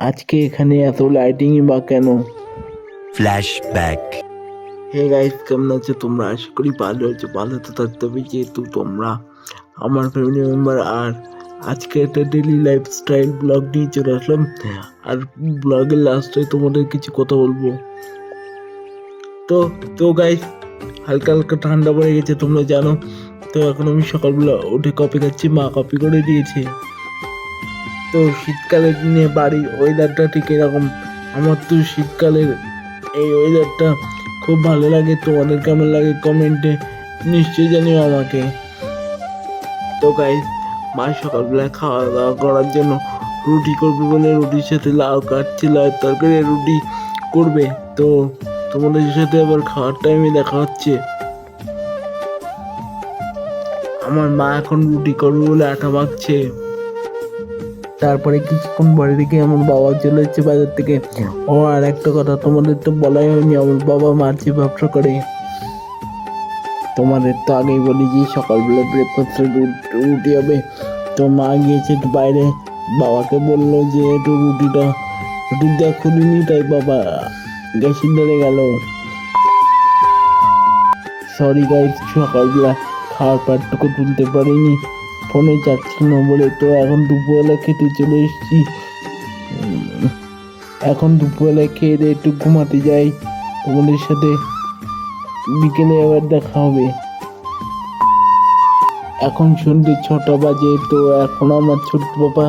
আজকে এখানে এত লাইটিংই বা কেন? ফ্ল্যাশব্যাক। হে গাইস, কেমন আছো তোমরা? আশা করি ভালো আছো। ভালো তো থাকতে হবে, যেহেতু তোমরা আমার ফ্যামিলি মেম্বার। আর আজকে একটা ডেইলি লাইফস্টাইল ব্লগ নিয়ে চলে আসলাম। আর ব্লগের লাস্টে তোমাদের কিছু কথা বলবো। তো তো গাইস, হালকা হালকা ঠান্ডা পড়ে গেছে, তোমরা জানো। তো এখন আমি সকালবেলা উঠে কফি খাচ্ছি, মা কফি করে দিয়েছে। তো শীতকালের দিনে বাড়ির ওয়েদারটা ঠিক এরকম। আমার তো শীতকালের এই ওয়েদারটা খুব ভালো লাগে। তোমাদের কেমন লাগে কমেন্টে নিশ্চয়ই জানিও আমাকে। তো গাইস, মা সকালবেলা খাওয়া দাওয়া করার জন্য রুটি করবে বলে রুটির সাথে লাউ কাটছে, লাউ তরকারি রুটি করবে। তো তোমাদের সাথে আবার খাওয়ার টাইমে দেখা হচ্ছে। আমার মা এখন রুটি করবে বলে আটা মাখছে। তারপরে কিছুক্ষণ পরে দেখি আমার বাবা চলে এসেছে বাজার থেকে। ও, আর একটা কথা তোমাদের তো বলাই হয়নি, আমার বাবা মাছ ব্যবসা করে। তোমাদের তো আগেই বলি যে সকালবেলা ব্রেকফাস্টে রুটি হবে। তো মা গিয়েছে একটু বাইরে, বাবাকে বললো যে একটু রুটিটা খুলিনি, তাই বাবা গ্যাসের ধরে গেল। সরি গাইস, সকালবেলা খাওয়ার পাটটুকু তুলতে পারিনি, ফোনে চার্জ ছিল বলে। তো এখন দুপুরবেলা খেতে চলে এসেছি। এখন দুপুরবেলা খেয়ে দিয়ে একটু ঘুমাতে যাই। তোমাদের সাথে বিকেলে আবার দেখা হবে। এখন সন্ধ্যে 6টা বাজে। তো এখন আমার ছোট্ট বাবা,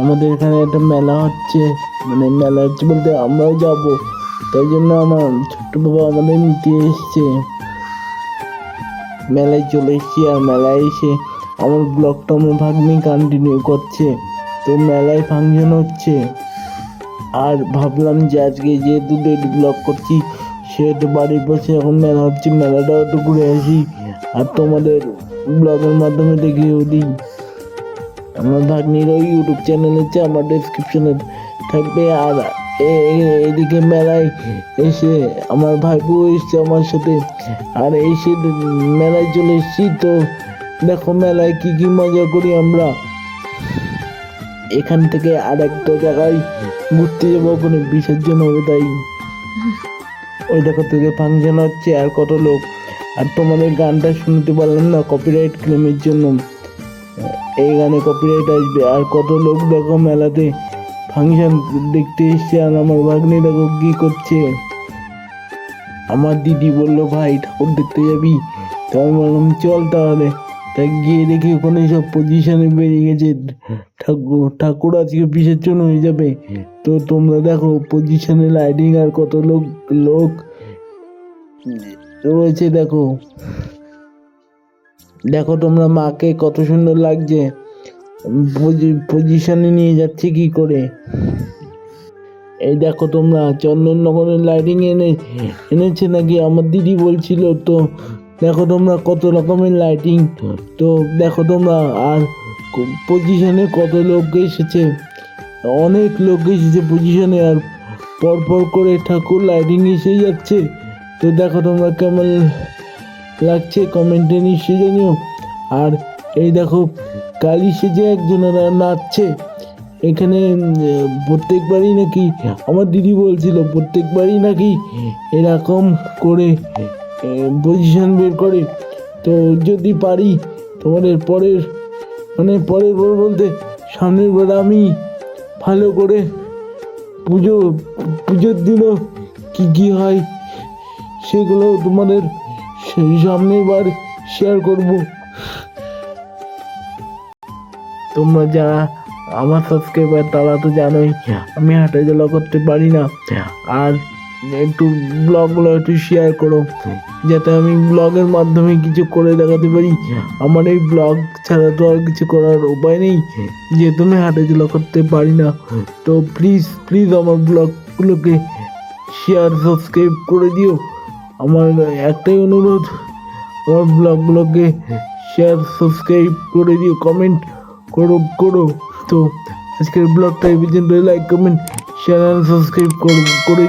আমাদের এখানে একটা মেলা হচ্ছে, মানে মেলা হচ্ছে বলতে আমরাও যাব। তাই জন্য আমার ছোট্ট বাবা আমাদের নিতে এসছে। মেলায় চলে এসেছি। আর মেলায় এসে আমার ব্লগটা আমার ভাগ্নি কন্টিনিউ করছে। তো মেলায় ফাংশন হচ্ছে। আর ভাবলাম যে আজকে যেহেতু ডেলি ব্লগ করছি, সেহেতু বাড়ির পাশে এখন মেলা হচ্ছে, মেলাটাও একটু ঘুরে আসি আর তোমাদের ব্লগের মাধ্যমে দেখিয়েও দিই। আমার ভাগ্নিরও ইউটিউব চ্যানেল আছে, আমার ডেসক্রিপশনে থাকবে। আর এদিকে মেলায় এসে আমার ভাইপো এসছে আমার সাথে, আর এসে মেলায় চলে এসেছি। তো দেখো মেলায় কি কি মজা করি আমরা। এখান থেকে আর একটা জায়গায় ঘুরতে যাবো, ওখানে বিসর্জন হবে, তাই ওই দেখো থেকে ফাংশন হচ্ছে আর কত লোক। আর তোমাদের গানটা শুনতে পারলাম না কপিরাইট ক্লেমের জন্য, এই গানে কপিরাইট আসবে। আর কত লোক দেখো মেলাতে ফাংশন দেখতে এসছে। আর আমার ভাগ্নি দেখো কি করছে। আমার দিদি বললো ভাই ঠাকুর দেখতে যাবি, তো আমি বললাম চল তাহলে। তাই গিয়ে দেখি ওখানে সব পজিশনে বেরিয়ে গেছে, ঠাকুর আজকে বিসর্জন হয়ে যাবে। তো তোমরা দেখো পজিশনে লাইটিং আর কত লোক রয়েছে। দেখো দেখো তোমরা মাকে কত সুন্দর লাগছে, পজিশনে নিয়ে যাচ্ছে কি করে। এই দেখো তোমরা চন্দননগরের লাইটিং এনেছে নাকি আমার দিদি বলছিল। তো দেখো তোমরা কত রকমের লাইটিং। তো দেখো তোমরা, আর পজিশনে কত লোক এসেছে, অনেক লোক এসেছে পজিশনে। আর পরপর করে ঠাকুর লাইটিং এসে যাচ্ছে। তো দেখো তোমরা কেমন লাগছে কমেন্টে নিশ্চয়ই জানিও। আর এই দেখো কালী সেজে একজনেরা নাচছে এখানে। প্রত্যেকবারই নাকি আমার দিদি বলছিল প্রত্যেকবারই নাকি এরকম করে পজিশন বের করে। তো যদি পারি তোমাদের পরের বার বলতে সামনের বার আমি ভালো করে পুজোর দিনও কি হয় সেগুলো তোমাদের সামনের বার শেয়ার করব। তোমরা যারা আমার সাবস্ক্রাইবার তারা তো জানোই আমি হাঁটা চলা করতে পারি না। আর একটু ব্লগগুলো একটু শেয়ার করো, যাতে আমি ব্লগের মাধ্যমে কিছু করে দেখাতে পারি। আমার এই ব্লগ ছাড়া তো আর কিছু করার উপায় নেই, যেহেতু আমি হাঁটা চলা করতে পারি না। তো প্লিজ আমার ব্লগগুলোকে শেয়ার সাবস্ক্রাইব করে দিও। আমার একটাই অনুরোধ, আমার ব্লগগুলোকে শেয়ার সাবস্ক্রাইব করে দিও, কমেন্ট করো। তো আজকের ব্লগটা এই পর্যন্ত। লাইক কমেন্ট শেয়ার সাবস্ক্রাইব করে